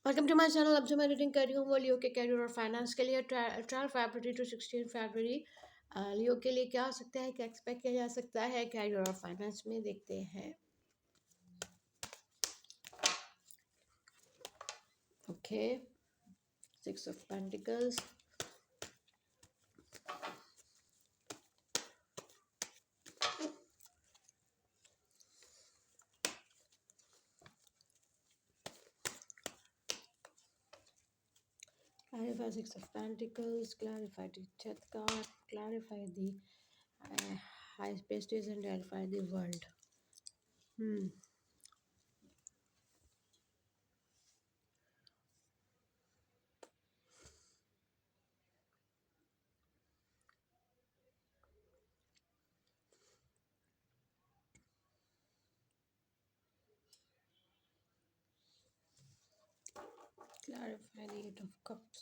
Welcome to my channel. अब जो मैं रीडिंग कर रही हूँ वो लियो के कैरियर और फाइनेंस के लिए 12 फरवरी टू 16 फरवरी। लियो के लिए क्या हो सकता है, क्या एक्सपेक्ट किया जा सकता है कैरियर और फाइनेंस में, देखते हैं। Okay, 6 of pentacles, clarify 6 of Pentacles, clarify the death card, clarify the high spaces and clarify the world. Clarify the 8 of Cups.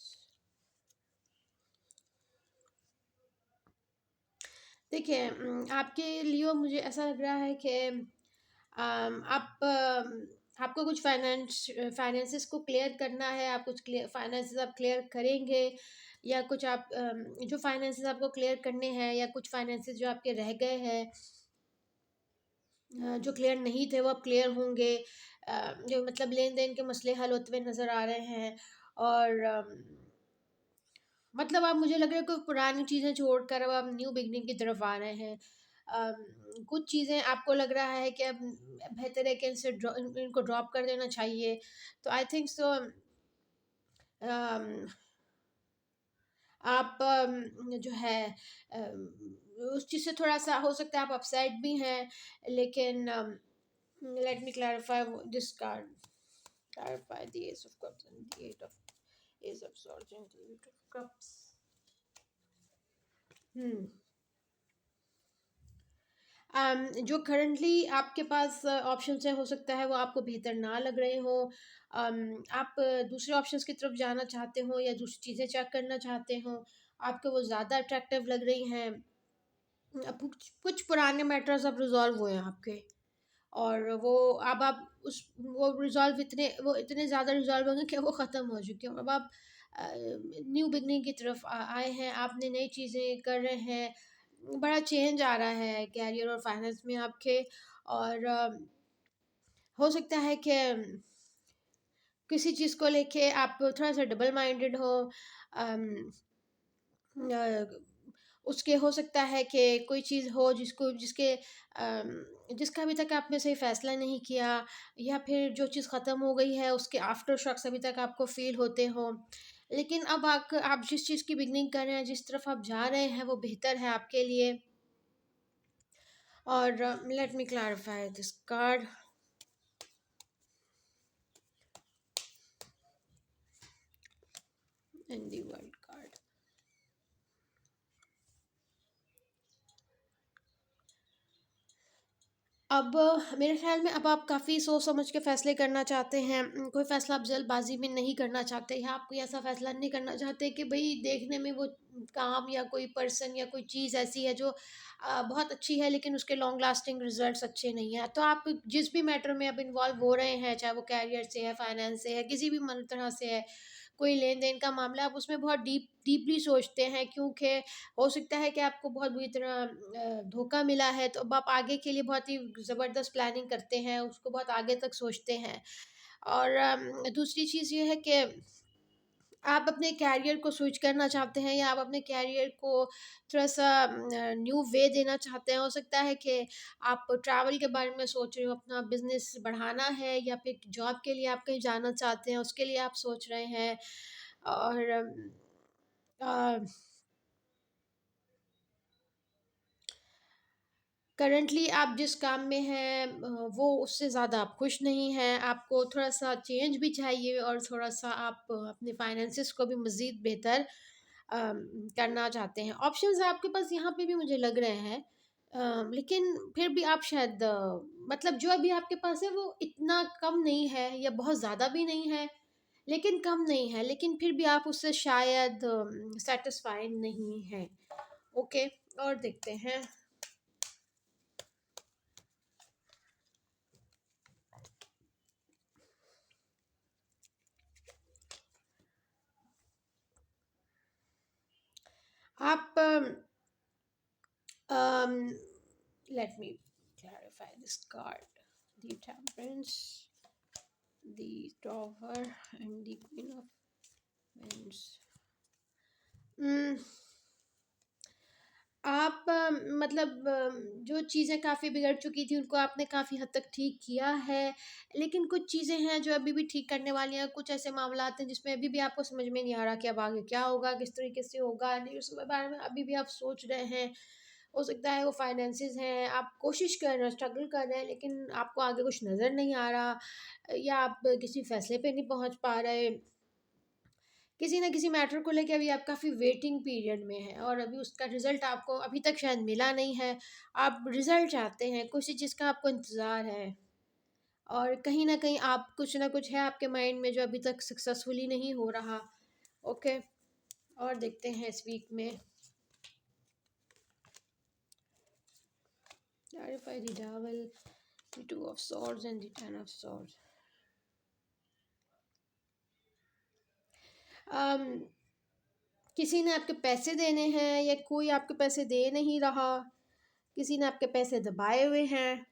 देखिए, आपके लिए मुझे ऐसा लग रहा है कि आपको कुछ फाइनेंसेस को क्लियर करना है। आप कुछ फाइनेंसेस आप क्लियर करेंगे, या कुछ आप जो फाइनेंसेस आपको क्लियर करने हैं, या कुछ फाइनेंसेस जो आपके रह गए हैं, जो क्लियर नहीं थे वो अब क्लियर होंगे। जो मतलब लेन देन के मसले हल होते हुए नज़र आ रहे हैं। और मतलब आप, मुझे लग रहा है कि पुरानी चीज़ें छोड़कर अब आप न्यू बिगनिंग की तरफ आ रहे हैं। कुछ चीज़ें आपको लग रहा है कि अब बेहतर है कि इनको ड्रॉप कर देना चाहिए। तो आई थिंक सो आप जो है उस चीज़ से थोड़ा सा हो सकता है आप अपसाइड भी हैं, लेकिन let me clarify this card. Clarify the ace of cups and the ace of swords and the eight of cups. जो करंटली आपके पास ऑप्शंस हैं, हो सकता है वो आपको बेहतर ना लग रहे हों। आप दूसरे ऑप्शंस की तरफ जाना चाहते हो, या दूसरी चीज़ें चेक करना चाहते हो, आपको वो ज़्यादा अट्रैक्टिव लग रही हैं। अब कुछ पुराने मैटर्स अब रिजॉल्व हुए हैं आपके, और वो अब आप उस वो इतने ज़्यादा रिजॉल्व होंगे कि वो ख़त्म हो चुके हैं। अब आप न्यू बिगनिंग की तरफ आए हैं, आपने नई चीज़ें कर रहे हैं। बड़ा चेंज आ रहा है कैरियर और फाइनेंस में आपके। और हो सकता है कि किसी चीज़ को लेके आप थोड़ा सा डबल माइंडेड हो। अम, अ, उसके हो सकता है कि कोई चीज़ हो जिसका अभी तक आपने सही फैसला नहीं किया, या फिर जो चीज़ ख़त्म हो गई है उसके आफ्टर शॉक्स अभी तक आपको फील होते हो। लेकिन अब आप जिस चीज़ की बिगनिंग कर रहे हैं, जिस तरफ आप जा रहे हैं, वो बेहतर है आपके लिए। और late me clarify this card. And the world card. अब मेरे ख़्याल में अब आप काफ़ी सोच समझ के फ़ैसले करना चाहते हैं। कोई फ़ैसला आप जल्दबाज़ी में नहीं करना चाहते, या आप कोई ऐसा फ़ैसला नहीं करना चाहते कि भई देखने में वो काम या कोई पर्सन या कोई चीज़ ऐसी है जो बहुत अच्छी है, लेकिन उसके लॉन्ग लास्टिंग रिज़ल्ट्स अच्छे नहीं हैं। तो आप जिस भी मैटर में अब इन्वॉल्व हो रहे हैं, चाहे वो करियर से है, फाइनेंस से है, किसी भी तरह से है, कोई लेन-देन का मामला, आप उसमें बहुत डीपली सोचते हैं, क्योंकि हो सकता है कि आपको बहुत बुरी तरह धोखा मिला है। तो अब आप आगे के लिए बहुत ही ज़बरदस्त प्लानिंग करते हैं, उसको बहुत आगे तक सोचते हैं। और दूसरी चीज़ ये है कि आप अपने कैरियर को स्विच करना चाहते हैं, या आप अपने कैरियर को थोड़ा-सा न्यू वे देना चाहते हैं। हो सकता है कि आप ट्रैवल के बारे में सोच रहे हो, अपना बिज़नेस बढ़ाना है, या फिर जॉब के लिए आप कहीं जाना चाहते हैं, उसके लिए आप सोच रहे हैं। और अ करंटली आप जिस काम में हैं वो उससे ज़्यादा आप खुश नहीं हैं, आपको थोड़ा-सा चेंज भी चाहिए, और थोड़ा-सा आप अपने फाइनेंसेस को भी मज़ीद बेहतर करना चाहते हैं। ऑप्शंस आपके पास यहाँ पे भी मुझे लग रहे हैं, लेकिन फिर भी आप शायद मतलब जो अभी आपके पास है वो इतना कम नहीं है, या बहुत ज़्यादा भी नहीं है, लेकिन कम नहीं है, लेकिन फिर भी आप उससे शायद सैटिस्फाइड नहीं हैं। ओके, और देखते हैं। आप late me clarify this card, the temperance, the tower and the queen of vends. आप मतलब जो चीज़ें काफ़ी बिगड़ चुकी थी उनको आपने काफ़ी हद तक ठीक किया है, लेकिन कुछ चीज़ें हैं जो अभी भी ठीक करने वाली हैं। कुछ ऐसे मामलात हैं जिसमें अभी भी आपको समझ में नहीं आ रहा कि अब आगे क्या होगा, किस तरीके से होगा, नहीं उसके बारे में अभी भी आप सोच रहे हैं। हो सकता है वो फाइनेंसेस हैं, आप कोशिश कर रहे हैं, स्ट्रगल कर रहे हैं, लेकिन आपको आगे कुछ नज़र नहीं आ रहा, या आप किसी फैसले पे नहीं पहुंच पा रहे। किसी ना किसी मैटर को लेके अभी आप काफ़ी वेटिंग पीरियड में हैं और अभी उसका रिज़ल्ट आपको अभी तक शायद मिला नहीं है। आप रिज़ल्ट चाहते हैं, किसी चीज़ का आपको इंतज़ार है, और कहीं न कहीं आप कुछ ना कुछ है आपके माइंड में जो अभी तक सक्सेसफुली नहीं हो रहा। ओके, और देखते हैं इस वीक में। Clarify the devil, the two of swords and the ten of swords. किसी ने आपके पैसे देने हैं या कोई आपके पैसे दे नहीं रहा, किसी ने आपके पैसे दबाए हुए हैं।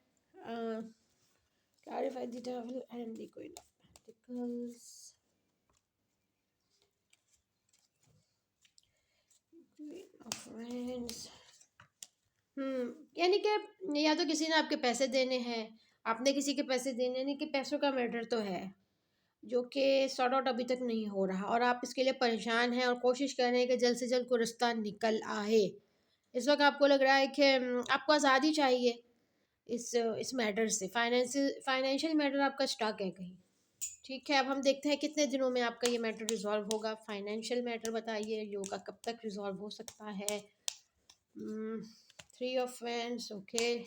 Clarify the devil and the queen of pentacles, queen of wands। यानी कि या तो किसी ने आपके पैसे देने हैं, आपने किसी के पैसे देने, यानी कि पैसों का मैटर तो है जो कि सॉर्ट आउट अभी तक नहीं हो रहा, और आप इसके लिए परेशान हैं और कोशिश कर रहे हैं कि जल्द से जल्द कोई रास्ता निकल आए। इस वक्त आपको लग रहा है कि आपको आज़ादी चाहिए इस मैटर से। फाइनेंशियल मैटर आपका स्टक है कहीं। ठीक है, अब हम देखते हैं कितने दिनों में आपका ये मैटर रिजॉल्व होगा। फाइनेंशियल मैटर बताइए, योगा कब तक रिजॉल्व हो सकता है। Three of wands, okay,